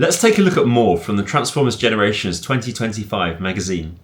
Let's take a look at more from the Transformers Generations 2025 magazine.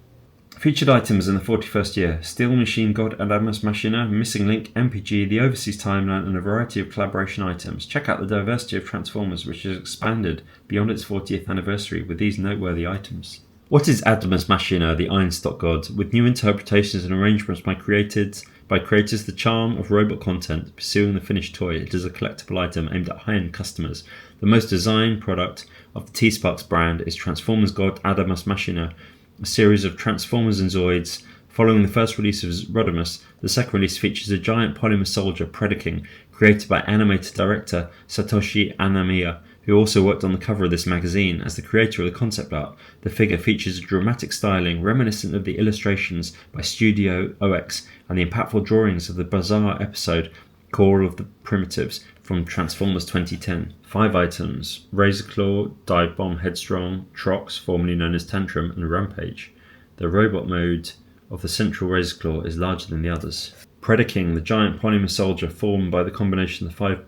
Featured items in the 41st year: Steel Machine God Adamus Machina, Missing Link, MPG, the Overseas Timeline, and a variety of collaboration items. Check out the diversity of Transformers, which has expanded beyond its 40th anniversary with these noteworthy items. What is Adamus Machina, the Ironstock God? With new interpretations and arrangements by creators, the charm of robot content pursuing the finished toy, it is a collectible item aimed at high-end customers. The most designed product of the T-Sparks brand is Transformers God Adamus Machina, a series of Transformers and Zoids. Following the first release of Rodimus, the second release features a giant polymer soldier, Predaking, created by animated director Satoshi Anamiya, who also worked on the cover of this magazine as the creator of the concept art. The figure features a dramatic styling reminiscent of the illustrations by Studio OX and the impactful drawings of the bizarre episode Call of the Primitives from Transformers 2010. 5 items: Razorclaw, Dive Bomb, Headstrong, Trox, formerly known as Tantrum, and Rampage. The robot mode of the central Razorclaw is larger than the others. Predaking, the giant polymer soldier formed by the combination of the 5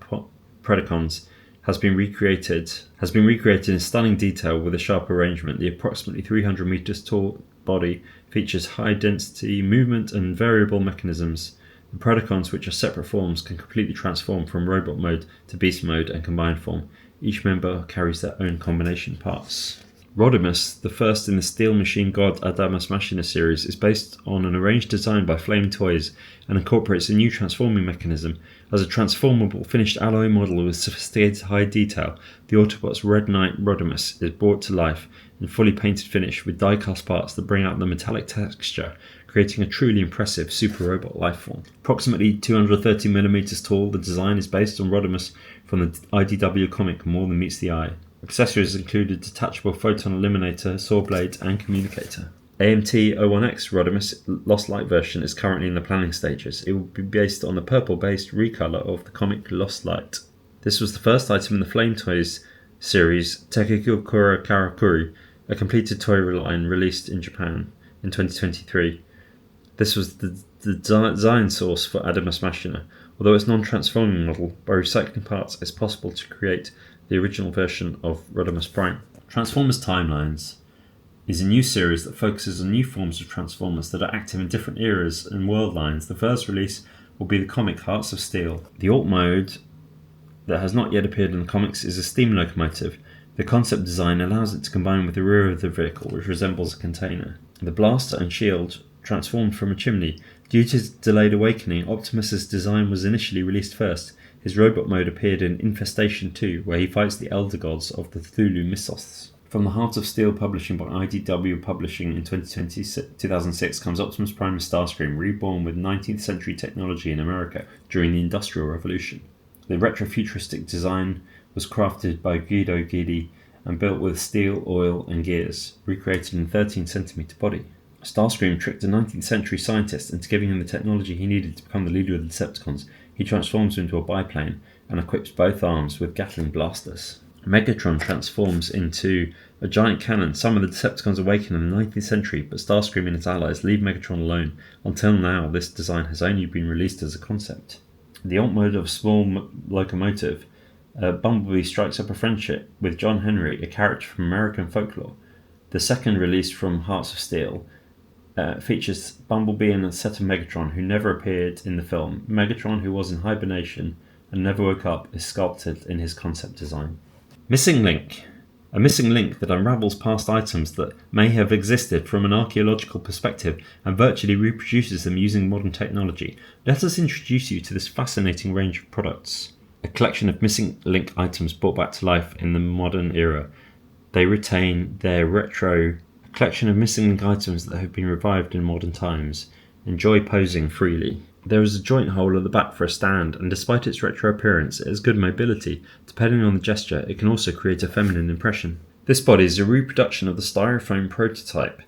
Predacons, has been recreated in stunning detail with a sharp arrangement. The approximately 300 meters tall body features high density movement and variable mechanisms. The Predacons, which are separate forms, can completely transform from robot mode to beast mode and combined form. Each member carries their own combination parts. Rodimus, the first in the Steel Machine God Adamus Machina series, is based on an arranged design by Flame Toys and incorporates a new transforming mechanism. As a transformable finished alloy model with sophisticated high detail, the Autobots Red Knight Rodimus is brought to life in fully painted finish with die-cast parts that bring out the metallic texture, creating a truly impressive super robot lifeform. Approximately 230mm tall, the design is based on Rodimus from the IDW comic More Than Meets the Eye. Accessories included detachable photon eliminator, saw blade, and communicator. AMT-01X Rodimus Lost Light version is currently in the planning stages. It will be based on the purple-based recolor of the comic Lost Light. This was the first item in the Flame Toys series Tekikura Karakuri, a completed toy line released in Japan in 2023. This was the design source for Adamus Machina. Although it's a non-transforming model, by recycling parts it's possible to create the original version of Rodimus Prime. Transformers Timelines is a new series that focuses on new forms of Transformers that are active in different eras and world lines. The first release will be the comic Hearts of Steel. The alt mode that has not yet appeared in the comics is a steam locomotive. The concept design allows it to combine with the rear of the vehicle, which resembles a container. The blaster and shield transformed from a chimney. Due to his delayed awakening, Optimus's design was initially released first. His robot mode appeared in Infestation 2, where he fights the Elder Gods of the Cthulhu mythos. From the Heart of Steel publishing by IDW Publishing in 2006 comes Optimus Prime and Starscream, reborn with 19th century technology in America during the Industrial Revolution. The retro-futuristic design was crafted by Guido Guidi and built with steel, oil, and gears, recreated in a 13cm body. Starscream tricked a 19th century scientist into giving him the technology he needed to become the leader of the Decepticons. He transforms into a biplane and equips both arms with Gatling blasters. Megatron transforms into a giant cannon. Some of the Decepticons awaken in the 19th century, but Starscream and his allies leave Megatron alone. Until now, this design has only been released as a concept. The alt mode of small locomotive, Bumblebee strikes up a friendship with John Henry, a character from American folklore. The second release from Hearts of Steel features Bumblebee and a set of Megatron who never appeared in the film. Megatron, who was in hibernation and never woke up, is sculpted in his concept design. Missing Link. A missing link that unravels past items that may have existed from an archaeological perspective and virtually reproduces them using modern technology. Let us introduce you to this fascinating range of products. A collection of missing link items brought back to life in the modern era. They retain their retro collection of missing link items that have been revived in modern times. Enjoy posing freely. There is a joint hole at the back for a stand, and despite its retro appearance, it has good mobility. Depending on the gesture, it can also create a feminine impression. This body is a reproduction of the styrofoam prototype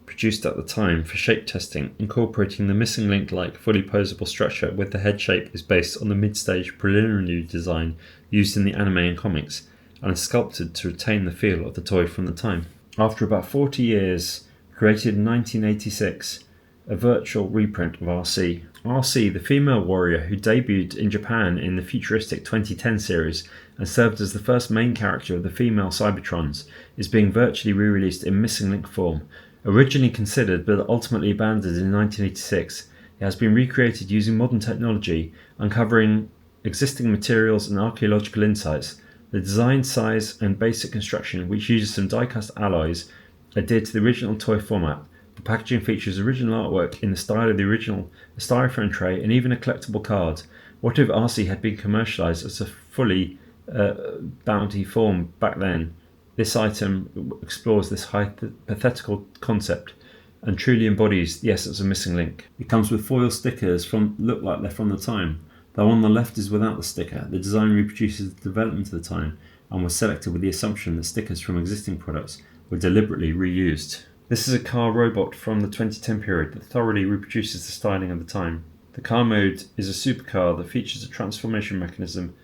produced at the time for shape testing, incorporating the missing link-like fully posable structure with the head shape is based on the mid-stage preliminary design used in the anime and comics, and is sculpted to retain the feel of the toy from the time. After about 40 years, created in 1986, a virtual reprint of RC. RC, the female warrior who debuted in Japan in the futuristic 2010 series and served as the first main character of the female Cybertrons, is being virtually re-released in Missing Link form. Originally considered but ultimately abandoned in 1986, it has been recreated using modern technology, uncovering existing materials and archaeological insights. The design, size, and basic construction, which uses some die-cast alloys, adhere to the original toy format. The packaging features original artwork in the style of the original, a styrofoam tray, and even a collectible card. What if RC had been commercialised as a fully bounty form back then? This item explores this hypothetical concept and truly embodies the essence of Missing Link. It comes with foil stickers look like they're from the time, though on the left is without the sticker. The design reproduces the development of the time and was selected with the assumption that stickers from existing products were deliberately reused. This is a car robot from the 2010 period that thoroughly reproduces the styling of the time. The car mode is a supercar that features a transformation mechanism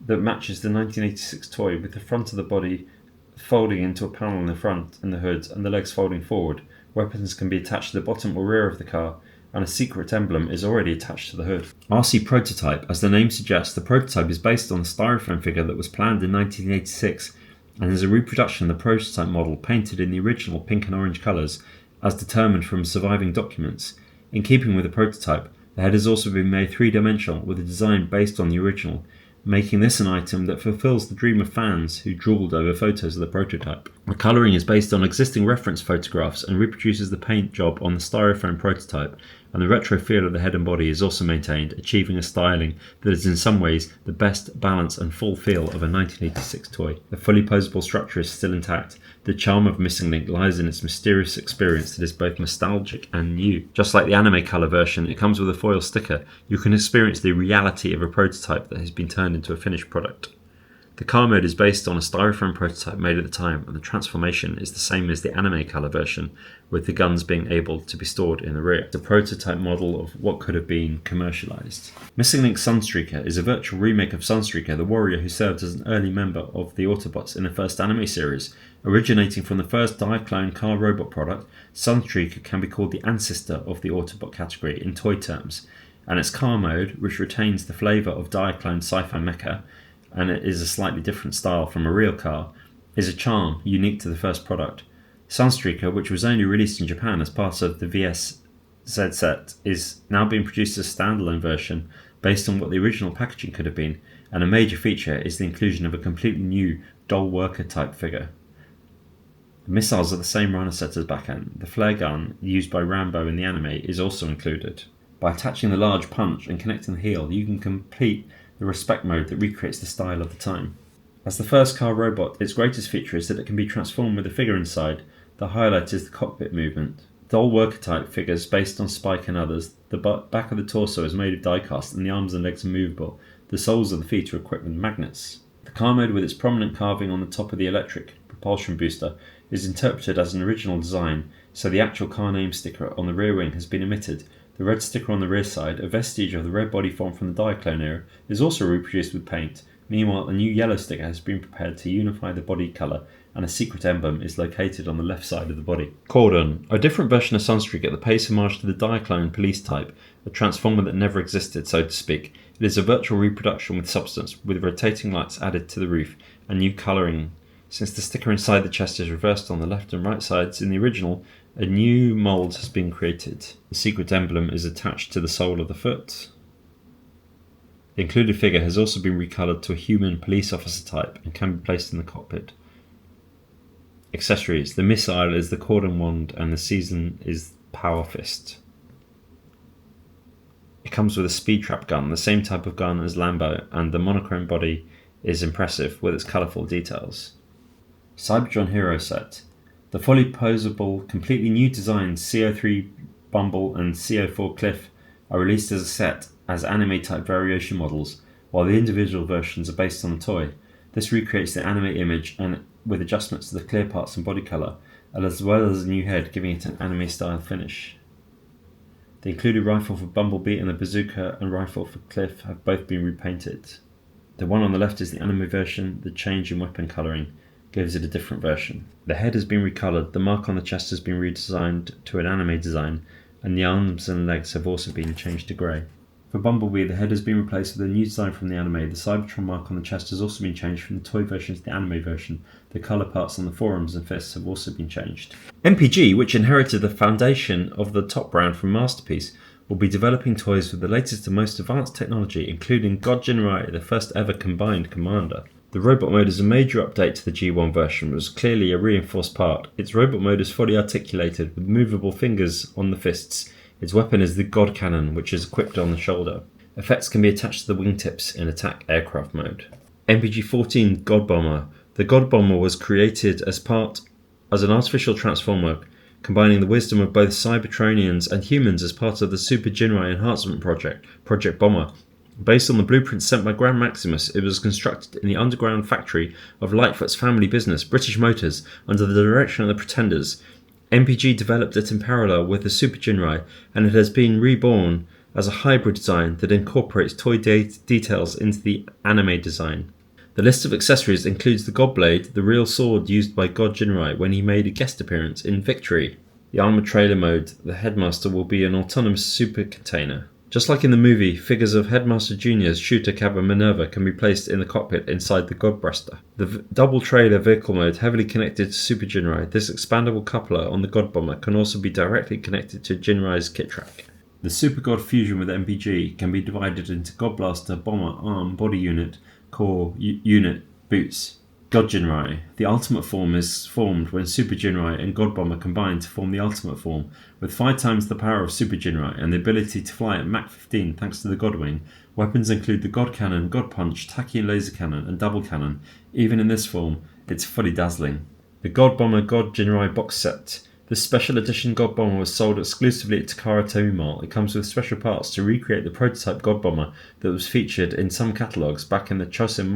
that matches the 1986 toy, with the front of the body folding into a panel in the front and the hood, and the legs folding forward. Weapons can be attached to the bottom or rear of the car, and a secret emblem is already attached to the hood. RC Prototype. As the name suggests, the prototype is based on the styrofoam figure that was planned in 1986 and is a reproduction of the prototype model painted in the original pink and orange colours as determined from surviving documents. In keeping with the prototype, the head has also been made three-dimensional with a design based on the original, making this an item that fulfills the dream of fans who drooled over photos of the prototype. The colouring is based on existing reference photographs and reproduces the paint job on the styrofoam prototype, and the retro feel of the head and body is also maintained, achieving a styling that is in some ways the best balance and full feel of a 1986 toy. The fully posable structure is still intact. The charm of Missing Link lies in its mysterious experience that is both nostalgic and new. Just like the anime colour version, it comes with a foil sticker. You can experience the reality of a prototype that has been turned into a finished product. The car mode is based on a styrofoam prototype made at the time, and the transformation is the same as the anime colour version, with the guns being able to be stored in the rear. The prototype model of what could have been commercialised. Missing Link Sunstreaker is a virtual remake of Sunstreaker, the warrior who served as an early member of the Autobots in the first anime series. Originating from the first Diaclone car robot product, Sunstreaker can be called the ancestor of the Autobot category in toy terms, and its car mode, which retains the flavour of Diaclone sci-fi mecha, and it is a slightly different style from a real car, is a charm unique to the first product. Sunstreaker, which was only released in Japan as part of the VS Z-Set, is now being produced as a standalone version based on what the original packaging could have been, and a major feature is the inclusion of a completely new doll worker type figure. The missiles are the same runner set as back end. The flare gun used by Rambo in the anime is also included. By attaching the large punch and connecting the heel, you can complete the respect mode that recreates the style of the time. As the first car robot, its greatest feature is that it can be transformed with a figure inside. The highlight is the cockpit movement. Doll worker type figures based on Spike and others. The back of the torso is made of die-cast and the arms and legs are movable. The soles of the feet are equipped with magnets. The car mode, with its prominent carving on the top of the electric propulsion booster, is interpreted as an original design, so the actual car name sticker on the rear wing has been omitted. The red sticker on the rear side, a vestige of the red body form from the Diaclone era, is also reproduced with paint. Meanwhile, a new yellow sticker has been prepared to unify the body colour, and a secret emblem is located on the left side of the body. Cordon, a different version of Sunstreaker that pays homage to the Diaclone police type, a transformer that never existed, so to speak. It is a virtual reproduction with substance, with rotating lights added to the roof, and new colouring. Since the sticker inside the chest is reversed on the left and right sides in the original, a new mould has been created. The secret emblem is attached to the sole of the foot. The included figure has also been recoloured to a human police officer type and can be placed in the cockpit. Accessories. The missile is the Cordon Wand and the season is Power Fist. It comes with a speed trap gun, the same type of gun as Lambo, and the monochrome body is impressive with its colourful details. Cybertron Hero Set. The fully posable, completely new designs CO3 Bumble and CO4 Cliff are released as a set as anime-type variation models, while the individual versions are based on the toy. This recreates the anime image and with adjustments to the clear parts and body colour, as well as a new head, giving it an anime-style finish. The included rifle for Bumblebee and the bazooka and rifle for Cliff have both been repainted. The one on the left is the anime version. The change in weapon colouring gives it a different version. The head has been recoloured, the mark on the chest has been redesigned to an anime design, and the arms and legs have also been changed to grey. For Bumblebee, the head has been replaced with a new design from the anime. The Cybertron mark on the chest has also been changed from the toy version to the anime version. The colour parts on the forearms and fists have also been changed. MPG, which inherited the foundation of the top brand from Masterpiece, will be developing toys with the latest and most advanced technology, including God Jinrai, the first ever combined commander. The robot mode is a major update to the G1 version, but was clearly a reinforced part. Its robot mode is fully articulated, with movable fingers on the fists. Its weapon is the God Cannon, which is equipped on the shoulder. Effects can be attached to the wingtips in attack aircraft mode. MPG-14 God Bomber. The God Bomber was created as an artificial transformer, combining the wisdom of both Cybertronians and humans as part of the Super Jinrai Enhancement Project, Project Bomber. Based on the blueprints sent by Grand Maximus, it was constructed in the underground factory of Lightfoot's family business, British Motors, under the direction of the Pretenders. MPG developed it in parallel with the Super Jinrai, and it has been reborn as a hybrid design that incorporates toy details into the anime design. The list of accessories includes the God Blade, the real sword used by God Jinrai when he made a guest appearance in Victory. The armored trailer mode, the Headmaster will be an autonomous super container. Just like in the movie, figures of Headmaster Jr.'s shooter cab and Minerva can be placed in the cockpit inside the Godbreaster. The double trailer vehicle mode, heavily connected to Super Jinrai, this expandable coupler on the God Bomber can also be directly connected to Jinrai's kit track. The Super God fusion with MPG can be divided into God Blaster, Bomber, Arm, Body Unit, Core, Unit, Boots. God Jinrai. The ultimate form is formed when Super Jinrai and God Bomber combine to form the ultimate form. With 5 times the power of Super Jinrai and the ability to fly at Mach 15 thanks to the God Wing, weapons include the God Cannon, God Punch, Tachyon Laser Cannon, and Double Cannon. Even in this form, it's fully dazzling. The God Bomber God Jinrai box set. This special edition God Bomber was sold exclusively at Takara Tomy Mall. It comes with special parts to recreate the prototype God Bomber that was featured in some catalogues back in the Chosin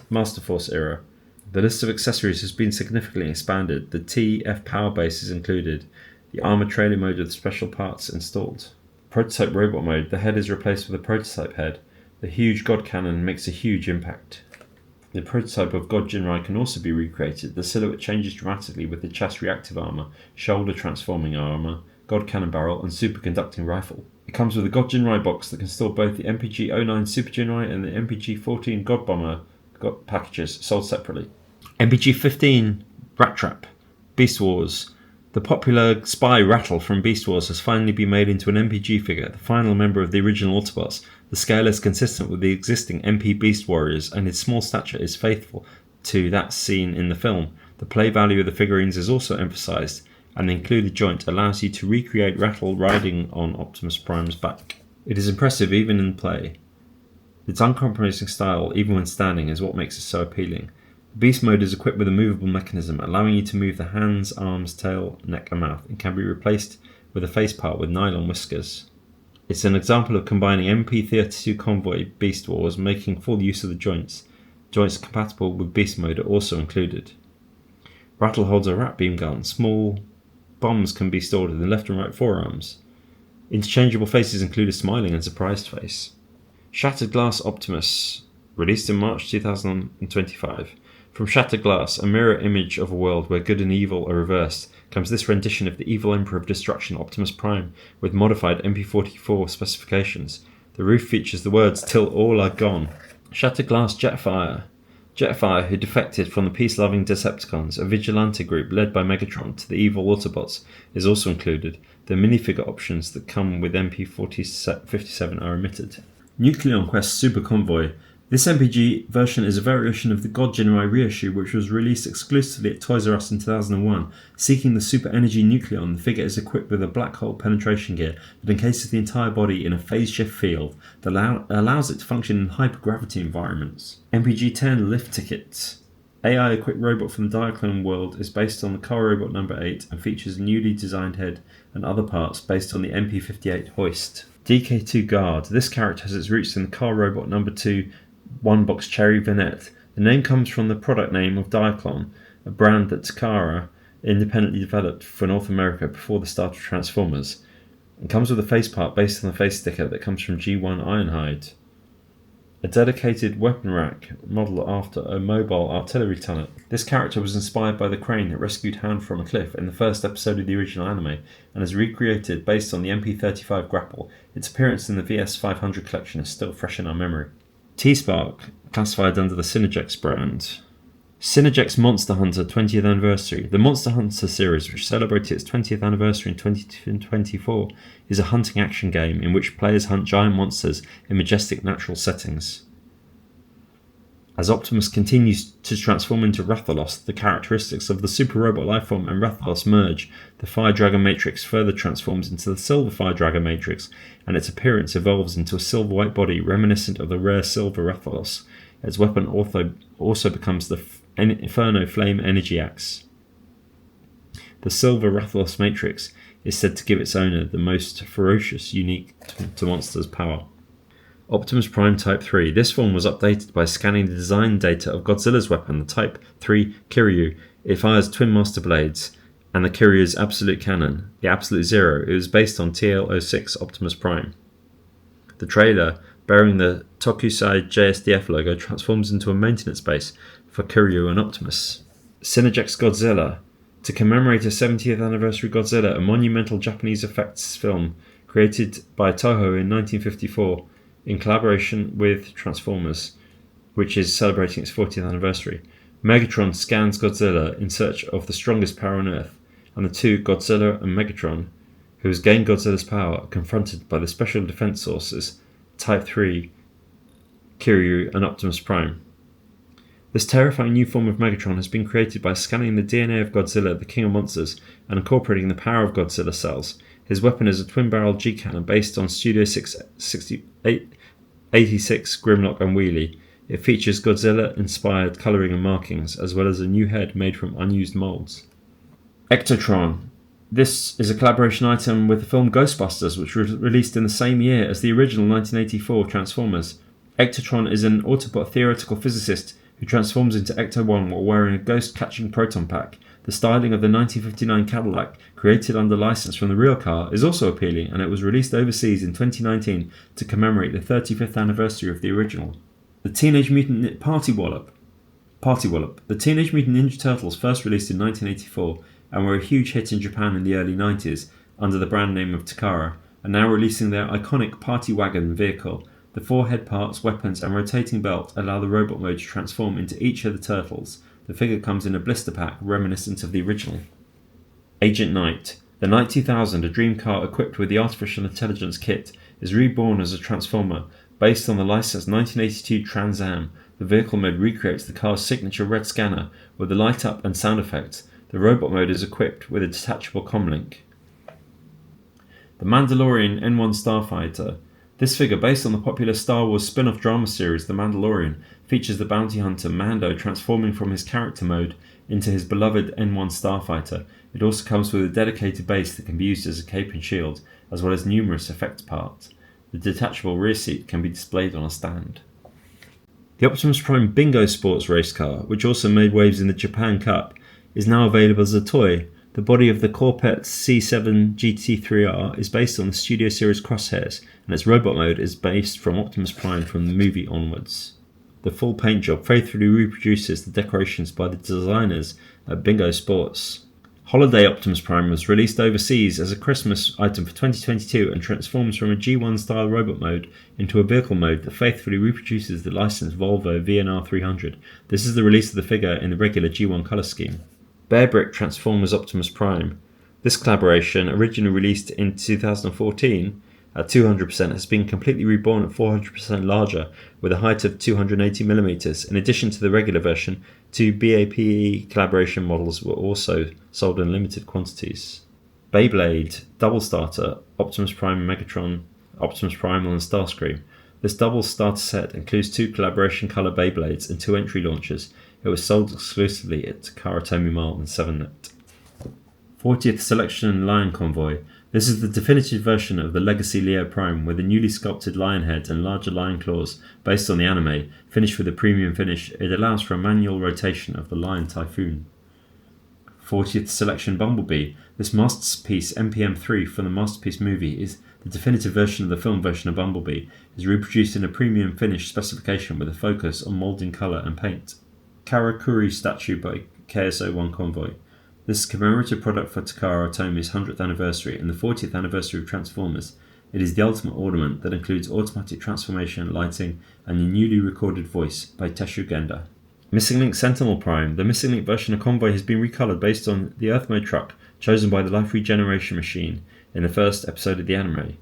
Master Force era. The list of accessories has been significantly expanded. The TF power base is included. The armored trailer mode with special parts installed. Prototype robot mode. The head is replaced with a prototype head. The huge God Cannon makes a huge impact. The prototype of God Jinrai can also be recreated. The silhouette changes dramatically with the chest reactive armor, shoulder transforming armor, God Cannon barrel, and superconducting rifle. It comes with a God Jinrai box that can store both the MPG-09 Super Jinrai and the MPG-14 God Bomber packages sold separately. MPG-15 Rat Trap Beast Wars. The popular spy Rattle from Beast Wars has finally been made into an MPG figure, the final member of the original Autobots. The scale is consistent with the existing MP Beast Warriors, and his small stature is faithful to that seen in the film. The play value of the figurines is also emphasised, and the included joint allows you to recreate Rattle riding on Optimus Prime's back. It is impressive even in play. Its uncompromising style, even when standing, is what makes it so appealing. The Beast mode is equipped with a movable mechanism, allowing you to move the hands, arms, tail, neck and mouth, and can be replaced with a face part with nylon whiskers. It's an example of combining MP-32 Convoy Beast Wars, making full use of the joints. Joints compatible with Beast mode are also included. Rattle holds a rat beam gun. Small bombs can be stored in the left and right forearms. Interchangeable faces include a smiling and surprised face. Shattered Glass Optimus, released in March 2025. From Shattered Glass, a mirror image of a world where good and evil are reversed, comes this rendition of the evil Emperor of Destruction, Optimus Prime, with modified MP44 specifications. The roof features the words, "Till all are gone." Shattered Glass Jetfire. Jetfire, who defected from the peace-loving Decepticons, a vigilante group led by Megatron, to the evil Autobots, is also included. The minifigure options that come with MP-57 are omitted. Nucleon Quest Super Convoy. This MPG version is a variation of the God Jinrai reissue, which was released exclusively at Toys R Us in 2001. Seeking the Super Energy Nucleon, the figure is equipped with a black hole penetration gear that encases the entire body in a phase shift field that allows it to function in hypergravity environments. MPG-10 Lift Ticket. AI-equipped robot from the Diaclone world is based on the Car Robot No. 8 and features a newly designed head and other parts based on the MP-58 hoist. DK2 Guard. This character has its roots in the Car Robot No. 2 one-box Cherry Vignette. The name comes from the product name of Diaclone, a brand that Takara independently developed for North America before the start of Transformers. It comes with a face part based on the face sticker that comes from G1 Ironhide. a dedicated weapon rack model after a mobile artillery turret. This character was inspired by the crane that rescued Han from a cliff in the first episode of the original anime and is recreated based on the MP35 grapple. Its appearance in the VS500 collection is still fresh in our memory. T-Spark, classified under the Synergex brand. Synergex Monster Hunter 20th Anniversary. The Monster Hunter series, which celebrated its 20th anniversary in 2024, is a hunting action game in which players hunt giant monsters in majestic natural settings. As Optimus continues to transform into Rathalos, the characteristics of the Super Robot Lifeform and Rathalos merge. The Fire Dragon Matrix further transforms into the Silver Fire Dragon Matrix, and its appearance evolves into a silver-white body reminiscent of the rare Silver Rathalos. Its weapon also becomes the Inferno Flame Energy Axe. The Silver Rathalos Matrix is said to give its owner the most ferocious, unique to monsters power. Optimus Prime Type 3. This form was updated by scanning the design data of Godzilla's weapon, the Type 3 Kiryu. It fires twin master blades, and the Kiryu's Absolute Cannon, the Absolute Zero. It was based on TL-06 Optimus Prime. The trailer, bearing the Tokusai JSDF logo, transforms into a maintenance base for Kiryu and Optimus. Synergex Godzilla. To commemorate a 70th anniversary Godzilla, a monumental Japanese effects film created by Toho in 1954 in collaboration with Transformers, which is celebrating its 40th anniversary. Megatron scans Godzilla in search of the strongest power on Earth, and the two, Godzilla and Megatron, who has gained Godzilla's power, are confronted by the Special Defense Forces, Type 3, Kiryu and Optimus Prime. This terrifying new form of Megatron has been created by scanning the DNA of Godzilla, the King of Monsters, and incorporating the power of Godzilla cells. His weapon is a twin-barreled G-cannon based on Studio 86 Grimlock and Wheelie. It features Godzilla-inspired colouring and markings, as well as a new head made from unused moulds. Ectotron. This is a collaboration item with the film Ghostbusters, which was released in the same year as the original 1984 Transformers. Ectotron is an Autobot theoretical physicist who transforms into Ecto-1 while wearing a ghost-catching proton pack. The styling of the 1959 Cadillac, created under license from the real car, is also appealing, and it was released overseas in 2019 to commemorate the 35th anniversary of the original. The Teenage Mutant Party Wallop. The Teenage Mutant Ninja Turtles first released in 1984 and were a huge hit in Japan in the early 90s under the brand name of Takara, are now releasing their iconic Party Wagon vehicle. The 4 head parts, weapons and rotating belt allow the robot mode to transform into each of the turtles. The figure comes in a blister pack reminiscent of the original. Agent Knight. The Knight 2000, a dream car equipped with the Artificial Intelligence Kit, is reborn as a Transformer. Based on the licensed 1982 Trans Am, the vehicle mode recreates the car's signature red scanner with the light up and sound effects. The robot mode is equipped with a detachable comlink. The Mandalorian N1 Starfighter. This figure, based on the popular Star Wars spin-off drama series The Mandalorian, features the bounty hunter Mando transforming from his character mode into his beloved N1 Starfighter. It also comes with a dedicated base that can be used as a cape and shield, as well as numerous effects parts. The detachable rear seat can be displayed on a stand. The Optimus Prime Bingo Sports race car, which also made waves in the Japan Cup, is now available as a toy. The body of the Corvette C7 GT3R is based on the Studio Series Crosshairs, and its robot mode is based from Optimus Prime from the movie onwards. The full paint job faithfully reproduces the decorations by the designers at Bingo Sports. Holiday Optimus Prime was released overseas as a Christmas item for 2022 and transforms from a G1 style robot mode into a vehicle mode that faithfully reproduces the licensed Volvo VNR 300. This is the release of the figure in the regular G1 colour scheme. Bearbrick Transformers Optimus Prime. This collaboration, originally released in 2014 at 200%, has been completely reborn at 400% larger with a height of 280mm. In addition to the regular version, 2 BAPE collaboration models were also sold in limited quantities. Beyblade Double Starter Optimus Prime and Megatron, Optimus Primal and Starscream. This double starter set includes 2 collaboration colour Beyblades and 2 entry launchers. It was sold exclusively at Karatomi Mall and 7net. 40th Selection Lion Convoy. This is the definitive version of the Legacy Leo Prime with a newly sculpted lion head and larger lion claws based on the anime. Finished with a premium finish, it allows for a manual rotation of the Lion Typhoon. 40th Selection Bumblebee. This Masterpiece MPM3 from the Masterpiece movie is The definitive version of the film version of Bumblebee is reproduced in a premium finish specification with a focus on moulding colour and paint. Karakuri statue by KSO-1 Convoy. This is a commemorative product for Takara Otomi's 100th anniversary and the 40th anniversary of Transformers. It is the ultimate ornament that includes automatic transformation, lighting, and a newly recorded voice by Teshu Genda. Missing Link Sentinel Prime. The Missing Link version of Convoy has been recolored based on the Earth Mode truck chosen by the Life Regeneration Machine in the first episode of the anime.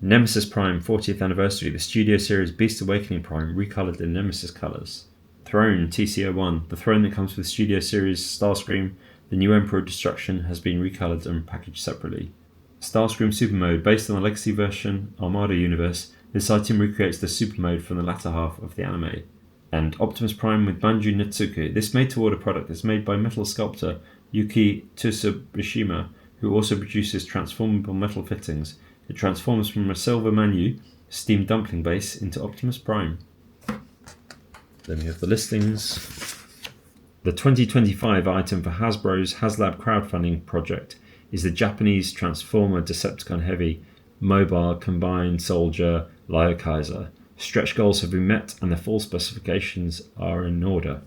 Nemesis Prime 40th anniversary. The Studio Series Beast Awakening Prime recolored in Nemesis colours. Throne TC01. The throne that comes with Studio Series Starscream, the new Emperor of Destruction, has been recolored and packaged separately. Starscream Super Mode. Based on the Legacy version Armada universe, this item recreates the Super Mode from the latter half of the anime. And Optimus Prime with Banju Netsuke. This made-to-order product is made by metal sculptor Yuki Tsubishima, who also produces transformable metal fittings. It transforms from a silver Manu steam dumpling base into Optimus Prime. Then we have the listings. The 2025 item for Hasbro's HasLab crowdfunding project is the Japanese Transformer Decepticon Heavy Mobile Combined Soldier Lyokaiser. Stretch goals have been met and the full specifications are in order.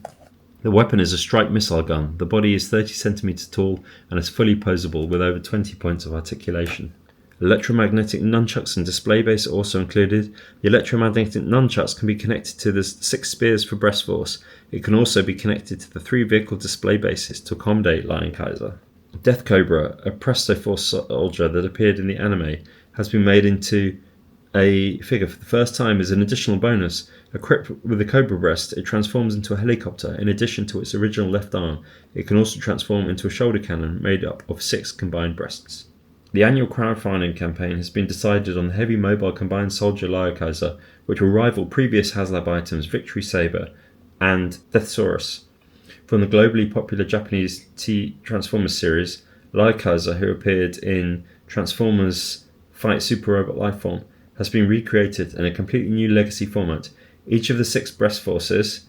The weapon is a strike missile gun. The body is 30 cm tall and is fully posable with over 20 points of articulation. Electromagnetic nunchucks and display base are also included. The electromagnetic nunchucks can be connected to the 6 spears for breast force. It can also be connected to the 3 vehicle display bases to accommodate Lion Kaiser. Death Cobra, a Presto Force soldier that appeared in the anime, has been made into a figure for the first time as an additional bonus. Equipped with the Cobra breast, it transforms into a helicopter. In addition to its original left arm, it can also transform into a shoulder cannon made up of 6 combined breasts. The annual crowdfunding campaign has been decided on the Heavy Mobile Combined Soldier Lyokaiser, which will rival previous HasLab items Victory Saber and Deathsaurus. From the globally popular Japanese T-Transformers series, Lyokaiser, who appeared in Transformers Fight Super Robot Lifeform, has been recreated in a completely new legacy format. Each of the 6 breast forces,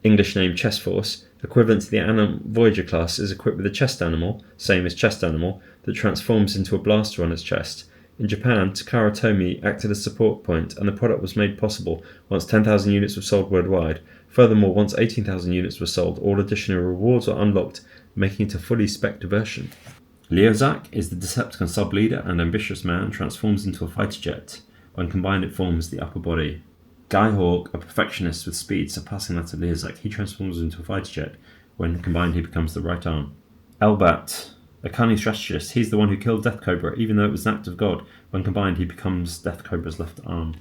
English name Chest Force, equivalent to the Anim Voyager class, is equipped with a chest animal, same as Chest Animal, that transforms into a blaster on its chest. In Japan, Takara Tomy acted as support point, and the product was made possible once 10,000 units were sold worldwide. Furthermore, once 18,000 units were sold, all additional rewards were unlocked, making it a fully spec'd version. Leozak is the Decepticon sub-leader and ambitious man, transforms into a fighter jet. When combined, it forms the upper body. Skyhawk, a perfectionist with speed surpassing that of Leozak, he transforms into a fighter jet. When combined, he becomes the right arm. Elbat, a cunning strategist, he's the one who killed Death Cobra, even though it was an act of God. When combined, he becomes Death Cobra's left arm.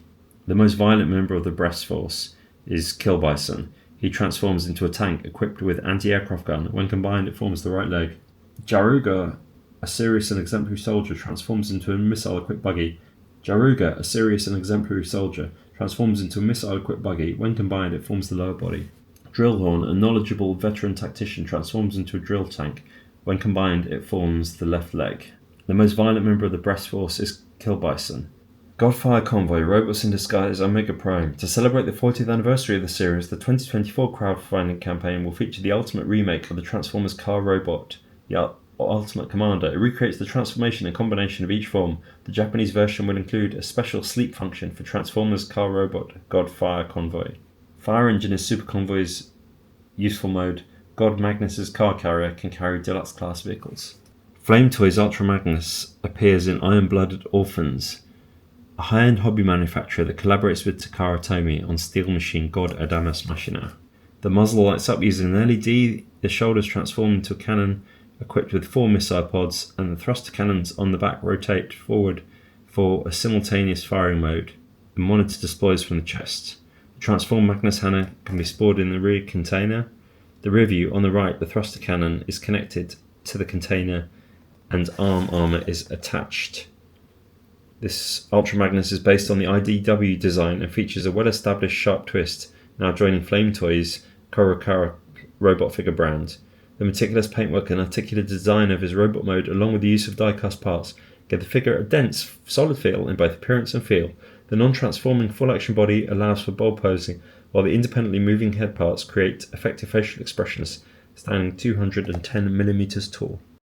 The most violent member of the Breast Force is Kill Bison. He transforms into a tank equipped with anti-aircraft gun. When combined, it forms the right leg. Jaruga, a serious and exemplary soldier, transforms into a missile-equipped buggy. Jaruga, a serious and exemplary soldier, transforms into a missile-equipped buggy. When combined, it forms the lower body. Drillhorn, a knowledgeable veteran tactician, transforms into a drill tank. When combined, it forms the left leg. The most violent member of the Breast Force is Kill Bison. Godfire Convoy, Robots in Disguise, Omega Prime. To celebrate the 40th anniversary of the series, the 2024 crowdfunding campaign will feature the ultimate remake of the Transformers car robot, the Ultimate Commander. It recreates the transformation and combination of each form. The Japanese version will include a special sleep function for Transformers car robot Godfire Convoy. Fire Engine is Super Convoy's useful mode. God Magnus's car carrier can carry deluxe class vehicles. Flame Toys Ultra Magnus appears in Iron Blooded Orphans, a high-end hobby manufacturer that collaborates with Takara Tomy on Steel Machine God Adamas Machina. The muzzle lights up using an LED, the shoulders transform into a cannon equipped with 4 missile pods, and the thruster cannons on the back rotate forward for a simultaneous firing mode. The monitor deploys from the chest. The transformed Magnus Hanna can be stored in the rear container. The rear view on the right, the thruster cannon is connected to the container and arm armour is attached. This Ultra Magnus is based on the IDW design and features a well-established sharp twist, now joining Flame Toys' Korokara robot figure brand. The meticulous paintwork and articulate design of his robot mode, along with the use of die-cast parts, give the figure a dense, solid feel in both appearance and feel. The non-transforming full-action body allows for bold posing, while the independently moving head parts create effective facial expressions, standing 210mm tall.